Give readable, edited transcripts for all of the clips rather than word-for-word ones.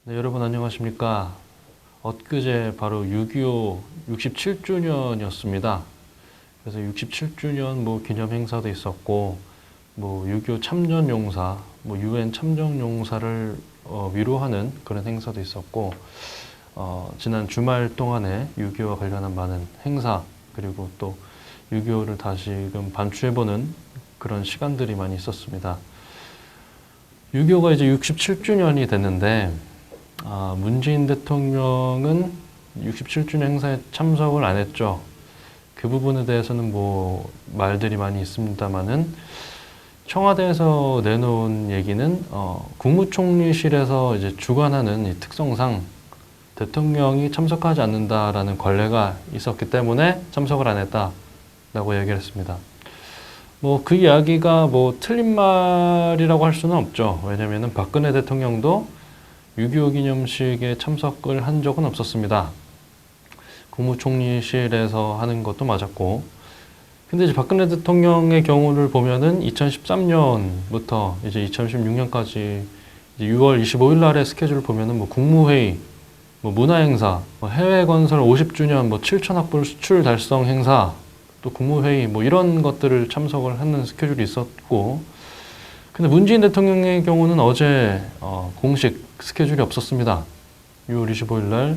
네, 여러분 안녕하십니까. 엊그제 바로 6.25 67주년이었습니다. 그래서 67주년 기념 행사도 있었고, 6.25 참전용사, UN 참전용사를 위로하는 그런 행사도 있었고, 지난 주말 동안에 6.25와 관련한 많은 행사, 그리고 또 6.25를 다시금 반추해보는 그런 시간들이 많이 있었습니다. 6.25가 이제 67주년이 됐는데, 문재인 대통령은 67주년 행사에 참석을 안 했죠. 그 부분에 대해서는 말들이 많이 있습니다만은 청와대에서 내놓은 얘기는 국무총리실에서 이제 주관하는 이 특성상 대통령이 참석하지 않는다라는 관례가 있었기 때문에 참석을 안 했다라고 얘기를 했습니다. 그 이야기가 틀린 말이라고 할 수는 없죠. 왜냐면은 박근혜 대통령도 6.25 기념식에 참석을 한 적은 없었습니다. 국무총리실에서 하는 것도 맞았고, 근데 이제 박근혜 대통령의 경우를 보면은 2013년부터 이제 2016년까지 6월 25일 날의 스케줄을 보면은 국무회의, 문화행사, 해외 건설 50주년, 7천 학불 수출 달성 행사, 또 국무회의 이런 것들을 참석을 하는 스케줄이 있었고, 근데 문재인 대통령의 경우는 어제 공식 스케줄이 없었습니다. 6월 25일 날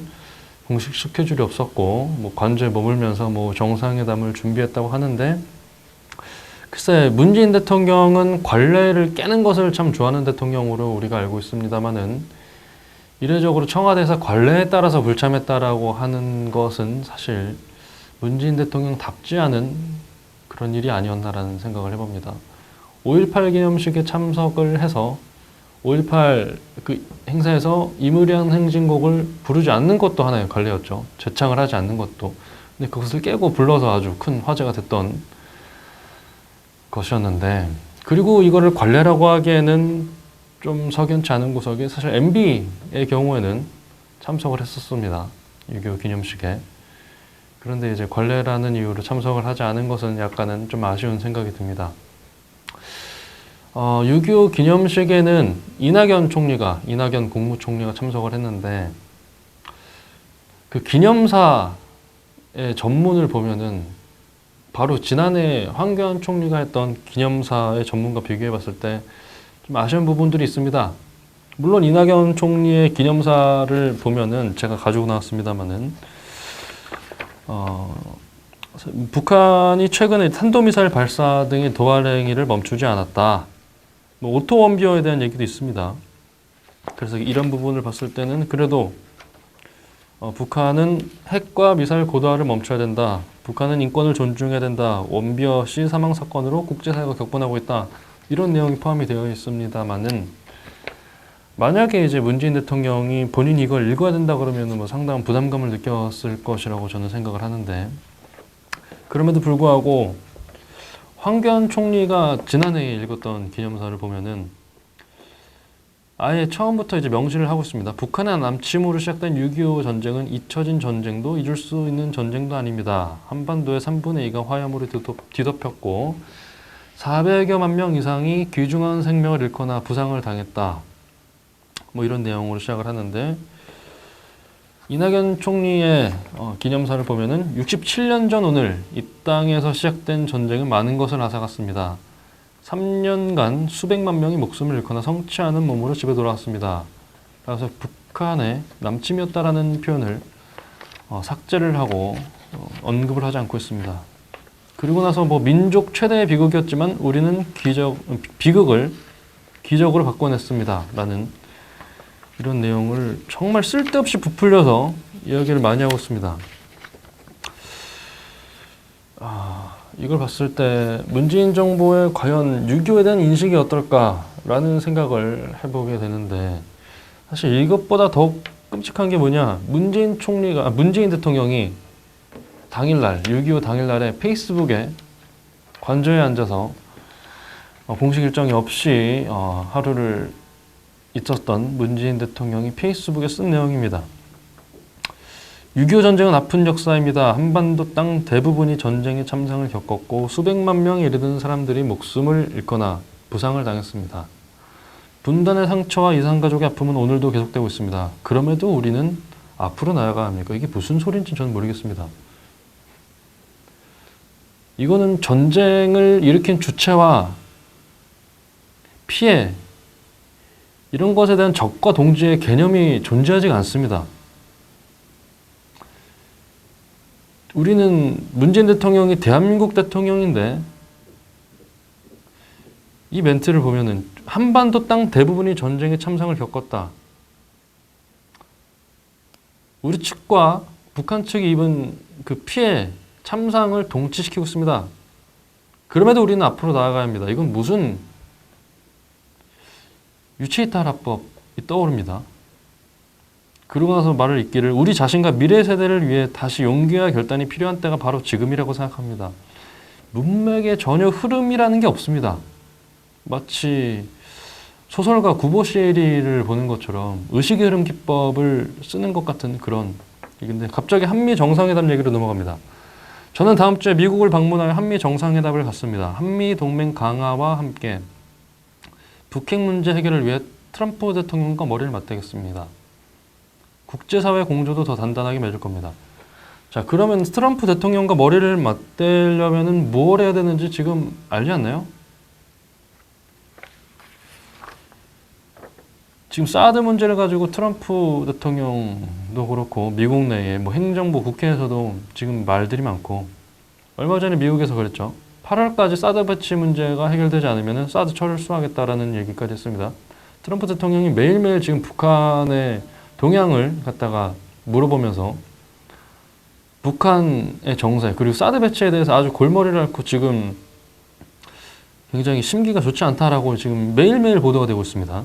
공식 스케줄이 없었고 관저에 머물면서 정상회담을 준비했다고 하는데, 글쎄 문재인 대통령은 관례를 깨는 것을 참 좋아하는 대통령으로 우리가 알고 있습니다만은, 이례적으로 청와대에서 관례에 따라서 불참했다라고 하는 것은 사실 문재인 대통령답지 않은 그런 일이 아니었나라는 생각을 해봅니다. 5.18 기념식에 참석을 해서 5.18 그 행사에서 이무량 행진곡을 부르지 않는 것도 하나의 관례였죠. 재창을 하지 않는 것도. 근데 그것을 깨고 불러서 아주 큰 화제가 됐던 것이었는데, 그리고 이거를 관례라고 하기에는 좀 석연치 않은 구석이, 사실 MB의 경우에는 참석을 했었습니다. 6.25 기념식에. 그런데 이제 관례라는 이유로 참석을 하지 않은 것은 약간은 좀 아쉬운 생각이 듭니다. 6.25 기념식에는 이낙연 국무총리가 참석을 했는데, 그 기념사의 전문을 보면은 바로 지난해 황교안 총리가 했던 기념사의 전문과 비교해 봤을 때 좀 아쉬운 부분들이 있습니다. 물론 이낙연 총리의 기념사를 보면은 제가 가지고 나왔습니다만은, 북한이 최근에 탄도미사일 발사 등의 도발 행위를 멈추지 않았다. 오토 원비어에 대한 얘기도 있습니다. 그래서 이런 부분을 봤을 때는 그래도 북한은 핵과 미사일 고도화를 멈춰야 된다. 북한은 인권을 존중해야 된다. 원비어 씨 사망 사건으로 국제사회가 격분하고 있다. 이런 내용이 포함이 되어 있습니다만은, 만약에 이제 문재인 대통령이 본인이 이걸 읽어야 된다 그러면 상당한 부담감을 느꼈을 것이라고 저는 생각을 하는데, 그럼에도 불구하고 황교안 총리가 지난해에 읽었던 기념사를 보면은 아예 처음부터 이제 명시를 하고 있습니다. 북한의 남침으로 시작된 6.25 전쟁은 잊혀진 전쟁도 잊을 수 있는 전쟁도 아닙니다. 한반도의 3분의 2가 화염으로 뒤덮였고 400여만 명 이상이 귀중한 생명을 잃거나 부상을 당했다. 이런 내용으로 시작을 하는데, 이낙연 총리의 기념사를 보면은 67년 전 오늘 이 땅에서 시작된 전쟁은 많은 것을 앗아갔습니다. 3년간 수백만 명이 목숨을 잃거나 성치 않은 몸으로 집에 돌아왔습니다. 그래서 북한의 남침이었다라는 표현을 삭제를 하고 언급을 하지 않고 있습니다. 그리고 나서 민족 최대의 비극이었지만 우리는 비극을 기적으로 바꿔냈습니다. 라는 이런 내용을 정말 쓸데없이 부풀려서 이야기를 많이 하고 있습니다. 이걸 봤을 때 문재인 정부의 과연 6.25에 대한 인식이 어떨까라는 생각을 해보게 되는데, 사실 이것보다 더욱 끔찍한 게 뭐냐, 문재인 대통령이 당일날 6.25 당일날에 페이스북에 관저에 앉아서 공식 일정이 없이 하루를 있었던 문재인 대통령이 페이스북에 쓴 내용입니다. 6.25 전쟁은 아픈 역사입니다. 한반도 땅 대부분이 전쟁의 참상을 겪었고 수백만 명에 이르는 사람들이 목숨을 잃거나 부상을 당했습니다. 분단의 상처와 이산가족의 아픔은 오늘도 계속되고 있습니다. 그럼에도 우리는 앞으로 나아가야 합니까? 이게 무슨 소리인지 저는 모르겠습니다. 이거는 전쟁을 일으킨 주체와 피해, 이런 것에 대한 적과 동지의 개념이 존재하지가 않습니다. 우리는 문재인 대통령이 대한민국 대통령인데 이 멘트를 보면은 한반도 땅 대부분이 전쟁의 참상을 겪었다. 우리 측과 북한 측이 입은 그 피해, 참상을 동치시키고 있습니다. 그럼에도 우리는 앞으로 나아가야 합니다. 이건 무슨 유체이탈화법이 떠오릅니다. 그러고 나서 말을 잇기를 우리 자신과 미래 세대를 위해 다시 용기와 결단이 필요한 때가 바로 지금이라고 생각합니다. 문맥에 전혀 흐름이라는 게 없습니다. 마치 소설가 구보시에리를 보는 것처럼 의식의 흐름 기법을 쓰는 것 같은 그런 얘기인데 갑자기 한미 정상회담 얘기로 넘어갑니다. 저는 다음 주에 미국을 방문하여 한미 정상회담을 갖습니다. 한미 동맹 강화와 함께 북핵 문제 해결을 위해 트럼프 대통령과 머리를 맞대겠습니다. 국제사회 공조도 더 단단하게 맺을 겁니다. 자, 그러면 트럼프 대통령과 머리를 맞대려면 뭘 해야 되는지 지금 알지 않나요? 지금 사드 문제를 가지고 트럼프 대통령도 그렇고 미국 내에 뭐 행정부 국회에서도 지금 말들이 많고 얼마 전에 미국에서 그랬죠. 8월까지 사드 배치 문제가 해결되지 않으면 사드 철수하겠다라는 얘기까지 했습니다. 트럼프 대통령이 매일매일 지금 북한의 동향을 갖다가 물어보면서 북한의 정세 그리고 사드 배치에 대해서 아주 골머리를 앓고 지금 굉장히 심기가 좋지 않다라고 지금 매일매일 보도가 되고 있습니다.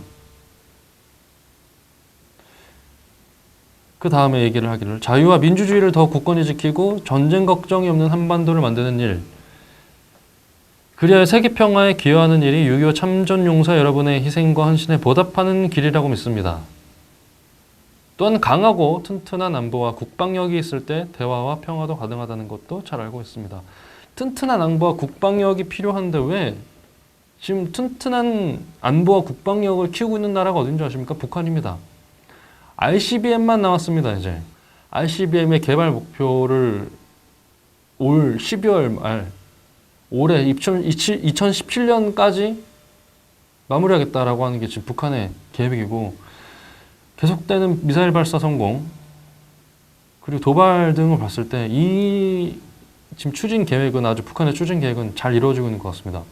그 다음에 얘기를 하기를 자유와 민주주의를 더 굳건히 지키고 전쟁 걱정이 없는 한반도를 만드는 일, 그리하여 세계 평화에 기여하는 일이 6.25 참전용사 여러분의 희생과 헌신에 보답하는 길이라고 믿습니다. 또한 강하고 튼튼한 안보와 국방력이 있을 때 대화와 평화도 가능하다는 것도 잘 알고 있습니다. 튼튼한 안보와 국방력이 필요한데 왜 지금 튼튼한 안보와 국방력을 키우고 있는 나라가 어딘지 아십니까? 북한입니다. ICBM만 나왔습니다. 이제 ICBM의 개발 목표를 올 12월 말 올해 2017년까지 마무리하겠다라고 하는 게 지금 북한의 계획이고 계속되는 미사일 발사 성공 그리고 도발 등을 봤을 때 이 지금 추진 계획은 아주 북한의 추진 계획은 잘 이루어지고 있는 것 같습니다.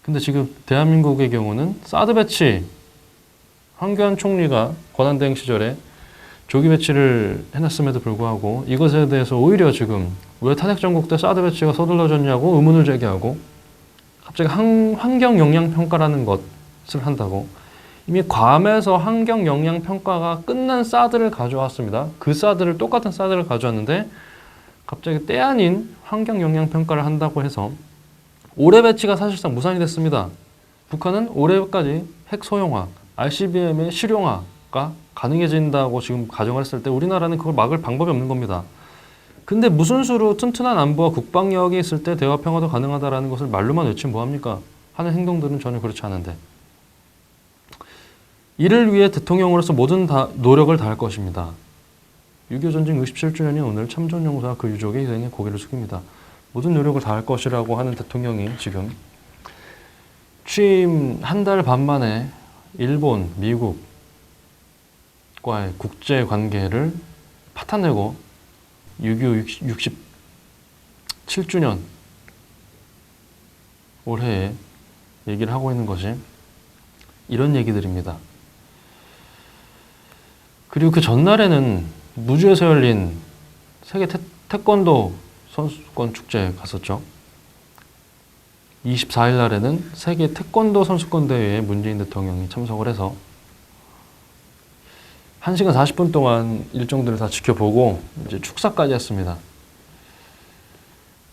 근데 지금 대한민국의 경우는 사드 배치 황교안 총리가 권한대행 시절에 조기 배치를 해놨음에도 불구하고 이것에 대해서 오히려 지금 왜 탄핵정국 때 사드 배치가 서둘러졌냐고 의문을 제기하고 갑자기 환경영향평가라는 것을 한다고 이미 괌에서 환경영향평가가 끝난 사드를 가져왔습니다. 그 사드를 똑같은 사드를 가져왔는데 갑자기 때 아닌 환경영향평가를 한다고 해서 올해 배치가 사실상 무산이 됐습니다. 북한은 올해까지 핵 소형화 ICBM의 실용화가 가능해진다고 지금 가정을 했을 때 우리나라는 그걸 막을 방법이 없는 겁니다. 근데 무슨 수로 튼튼한 안보와 국방력이 있을 때 대화 평화도 가능하다라는 것을 말로만 외치면 뭐합니까? 하는 행동들은 전혀 그렇지 않은데 이를 위해 대통령으로서 모든 노력을 다할 것입니다. 6.25 전쟁 67주년인 오늘 참전용사 그 유족의 희생에 고개를 숙입니다. 모든 노력을 다할 것이라고 하는 대통령이 지금 취임 한 달 반 만에 일본, 미국과의 국제 관계를 파탄내고 6.25 67주년 올해에 얘기를 하고 있는 것이 이런 얘기들입니다. 그리고 그 전날에는 무주에서 열린 세계 태권도 선수권 축제에 갔었죠. 24일 날에는 세계 태권도 선수권 대회에 문재인 대통령이 참석을 해서 1시간 40분 동안 일정들을 다 지켜보고 이제 축사까지 했습니다.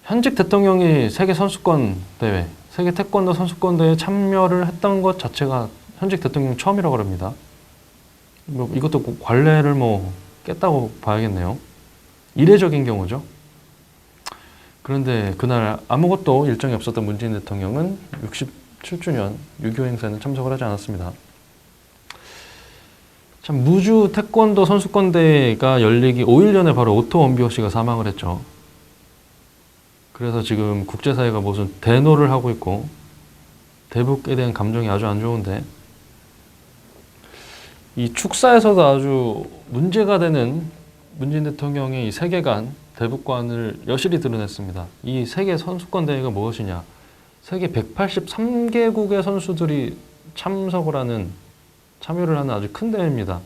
현직 대통령이 세계 선수권 대회, 세계 태권도 선수권 대회에 참여를 했던 것 자체가 현직 대통령 처음이라고 합니다. 뭐 이것도 관례를 뭐 깼다고 봐야겠네요. 이례적인 경우죠. 그런데 그날 아무것도 일정이 없었던 문재인 대통령은 97주년 6.25 행사에는 참석을 하지 않았습니다. 참 무주 태권도 선수권대회가 열리기 5일 전에 바로 오토 원비호 씨가 사망을 했죠. 그래서 지금 국제사회가 무슨 대노를 하고 있고 대북에 대한 감정이 아주 안 좋은데, 이 축사에서도 아주 문제가 되는 문재인 대통령의 이 세계관, 대북관을 여실히 드러냈습니다. 이 세계 선수권 대회가 무엇이냐? 세계 183개국의 선수들이 참여를 하는 아주 큰 대회입니다.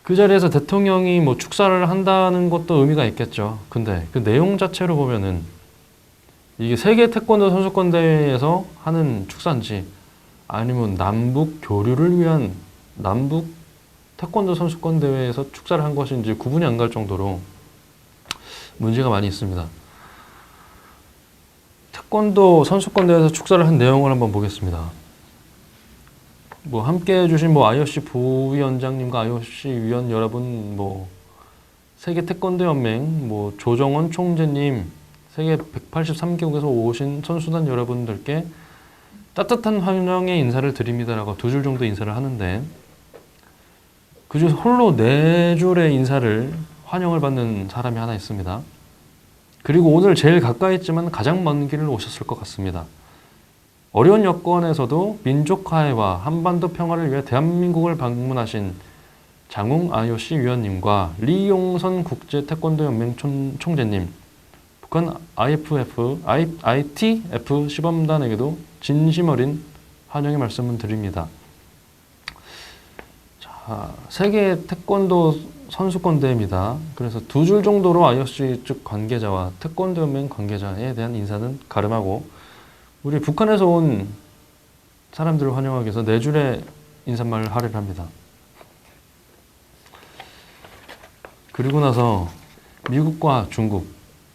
그 자리에서 대통령이 뭐 축사를 한다는 것도 의미가 있겠죠. 근데 그 내용 자체로 보면은 이게 세계 태권도 선수권 대회에서 하는 축사인지 아니면 남북 교류를 위한 남북 태권도 선수권 대회에서 축사를 한 것인지 구분이 안 갈 정도로 문제가 많이 있습니다. 태권도 선수권 대회에서 축사를 한 내용을 한번 보겠습니다. 뭐 함께 해주신 뭐 IOC 부위원장님과 IOC 위원 여러분, 뭐 세계 태권도 연맹 뭐 조정원 총재님, 세계 183개국에서 오신 선수단 여러분들께 따뜻한 환영의 인사를 드립니다라고 2줄 정도 인사를 하는데, 그중에서 홀로 4줄의 인사를 환영을 받는 사람이 하나 있습니다. 그리고 오늘 제일 가까이 있지만 가장 먼 길을 오셨을 것 같습니다. 어려운 여건에서도 민족 화해와 한반도 평화를 위해 대한민국을 방문하신 장웅 IOC 위원님과 리용선 국제 태권도 연맹 총재님, 북한 ITF 시범단에게도 진심 어린 환영의 말씀을 드립니다. 자, 세계 태권도 선수권 대회입니다. 그래서 2줄 정도로 IOC 측 관계자와 태권도 연맹 관계자에 대한 인사는 가름하고, 우리 북한에서 온 사람들을 환영하기 위해서 4줄의 인사말을 할애를 합니다. 그리고 나서 미국과 중국,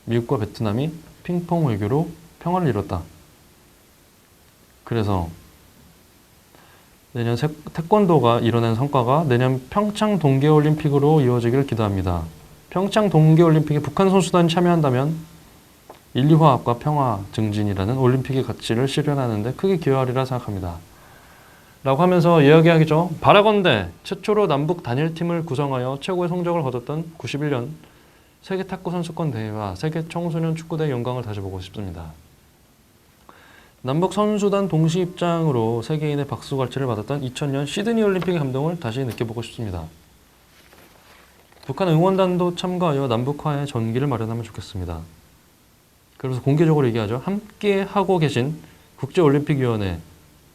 미국과 베트남이 핑퐁 외교로 평화를 이뤘다. 그래서 내년 태권도가 이뤄낸 성과가 내년 평창 동계올림픽으로 이어지기를 기대합니다. 평창 동계올림픽에 북한 선수단이 참여한다면 인류화합과 평화 증진이라는 올림픽의 가치를 실현하는 데 크게 기여하리라 생각합니다. 라고 하면서 이야기하기죠. 바라건대 최초로 남북 단일팀을 구성하여 최고의 성적을 거뒀던 91년 세계 탁구 선수권 대회와 세계 청소년 축구대회 영광을 다시 보고 싶습니다. 남북 선수단 동시 입장으로 세계인의 박수갈채를 받았던 2000년 시드니 올림픽의 감동을 다시 느껴보고 싶습니다. 북한 응원단도 참가하여 남북화의 전기를 마련하면 좋겠습니다. 그래서 공개적으로 얘기하죠. 함께 하고 계신 국제올림픽위원회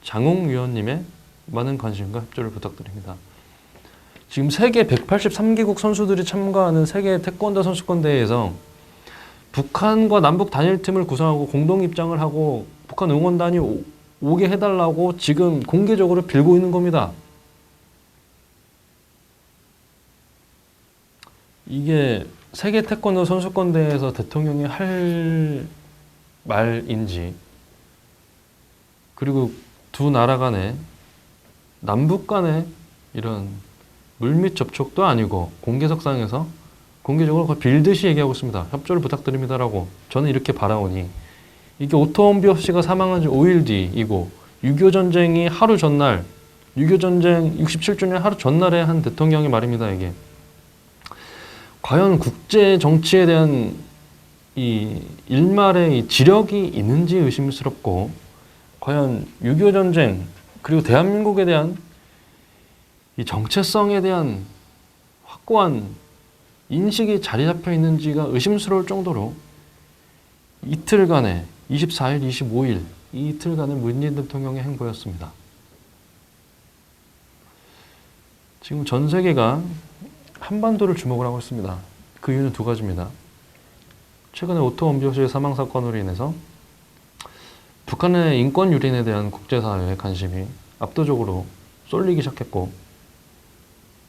장웅 위원님의 많은 관심과 협조를 부탁드립니다. 지금 세계 183개국 선수들이 참가하는 세계 태권도 선수권 대회에서 북한과 남북 단일팀을 구성하고 공동 입장을 하고 북한 응원단이 오게 해달라고 지금 공개적으로 빌고 있는 겁니다. 이게 세계 태권도 선수권 대회에서 대통령이 할 말인지, 그리고 두 나라 간에 남북 간에 이런 물밑 접촉도 아니고 공개석상에서 공개적으로 빌듯이 얘기하고 있습니다. 협조를 부탁드립니다라고. 저는 이렇게 바라오니, 이게 오토 원비호 씨가 사망한 지 5일 뒤이고 6.25 전쟁이 하루 전날, 6.25 전쟁 67주년 하루 전날에 한 대통령의 말입니다. 이게 과연 국제 정치에 대한 이 일말의 이 지력이 있는지 의심스럽고, 과연 6.25 전쟁 그리고 대한민국에 대한 이 정체성에 대한 확고한 인식이 자리 잡혀 있는지가 의심스러울 정도로 이틀간의 24일, 25일 이 이틀간의 문재인 대통령의 행보였습니다. 지금 전 세계가 한반도를 주목을 하고 있습니다. 그 이유는 2가지입니다. 최근에 오토 원비호 씨의 사망 사건으로 인해서 북한의 인권 유린에 대한 국제사회의 관심이 압도적으로 쏠리기 시작했고,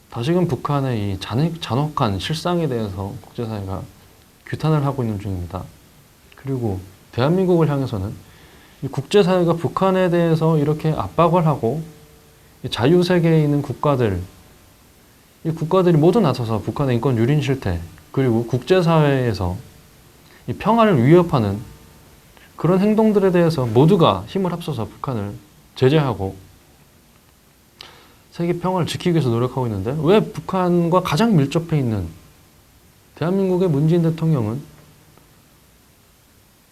다시금 북한의 이 잔혹한 실상에 대해서 국제사회가 규탄을 하고 있는 중입니다. 그리고 대한민국을 향해서는 이 국제사회가 북한에 대해서 이렇게 압박을 하고 자유세계에 있는 국가들, 이 국가들이 모두 나서서 북한의 인권 유린 실태, 그리고 국제사회에서 이 평화를 위협하는 그런 행동들에 대해서 모두가 힘을 합쳐서 북한을 제재하고 세계 평화를 지키기 위해서 노력하고 있는데 왜 북한과 가장 밀접해 있는 대한민국의 문재인 대통령은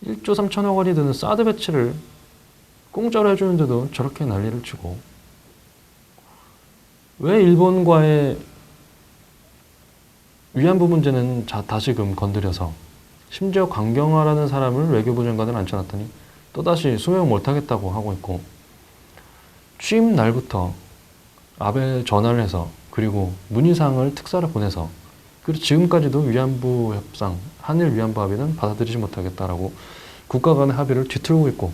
1조 3천억 원이 드는 사드 배치를 공짜로 해주는데도 저렇게 난리를 치고 왜 일본과의 위안부 문제는 다시금 건드려서 심지어 강경화라는 사람을 외교부 장관을 앉혀놨더니 또다시 수용 못하겠다고 하고 있고 취임 날부터 아베 전화를 해서 그리고 문희상을 특사를 보내서 그리고 지금까지도 위안부 협상, 한일 위안부 합의는 받아들이지 못하겠다라고 국가 간의 합의를 뒤틀고 있고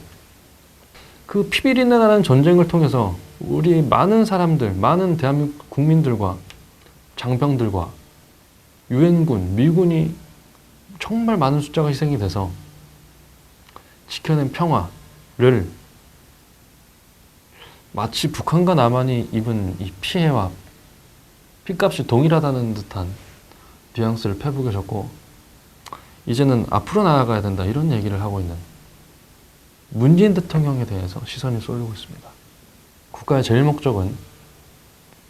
그 피비린내 나는 전쟁을 통해서 우리 많은 사람들, 많은 대한민국 국민들과 장병들과 유엔군, 미군이 정말 많은 숫자가 희생이 돼서 지켜낸 평화를 마치 북한과 남한이 입은 이 피해와 핏값이 동일하다는 듯한 뉘앙스를 펴고 계셨고 이제는 앞으로 나아가야 된다 이런 얘기를 하고 있는 문재인 대통령에 대해서 시선이 쏠리고 있습니다. 국가의 제일 목적은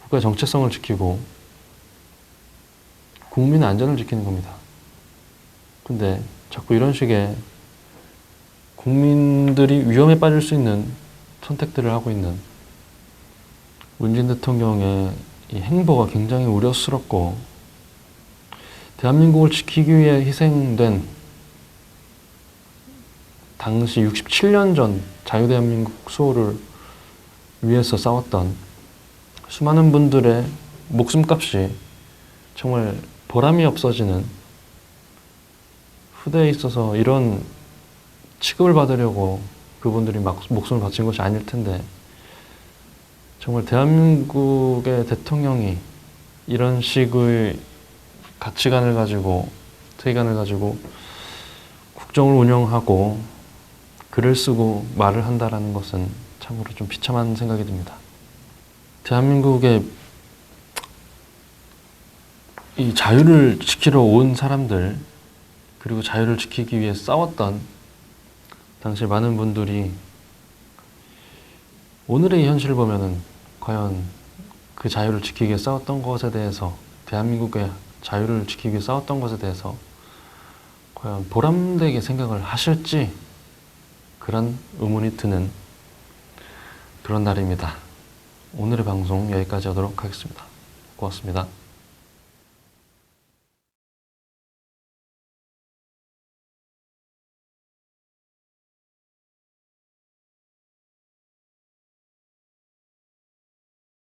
국가의 정체성을 지키고 국민의 안전을 지키는 겁니다. 근데 자꾸 이런 식의 국민들이 위험에 빠질 수 있는 선택들을 하고 있는 문재인 대통령의 이 행보가 굉장히 우려스럽고 대한민국을 지키기 위해 희생된 당시 67년 전 자유대한민국 수호를 위해서 싸웠던 수많은 분들의 목숨값이 정말 보람이 없어지는 후대에 있어서 이런 취급을 받으려고 그분들이 막 목숨을 바친 것이 아닐 텐데 정말 대한민국의 대통령이 이런 식의 가치관을 가지고 세계관을 가지고 국정을 운영하고 글을 쓰고 말을 한다라는 것은 참으로 좀 비참한 생각이 듭니다. 대한민국의 이 자유를 지키러 온 사람들 그리고 자유를 지키기 위해 싸웠던 당시 많은 분들이 오늘의 이 현실을 보면은 과연 그 자유를 지키기 위해 싸웠던 것에 대해서 대한민국의 자유를 지키기 위해 싸웠던 것에 대해서 과연 보람되게 생각을 하실지 그런 의문이 드는 그런 날입니다. 오늘의 방송 여기까지 하도록 하겠습니다. 고맙습니다.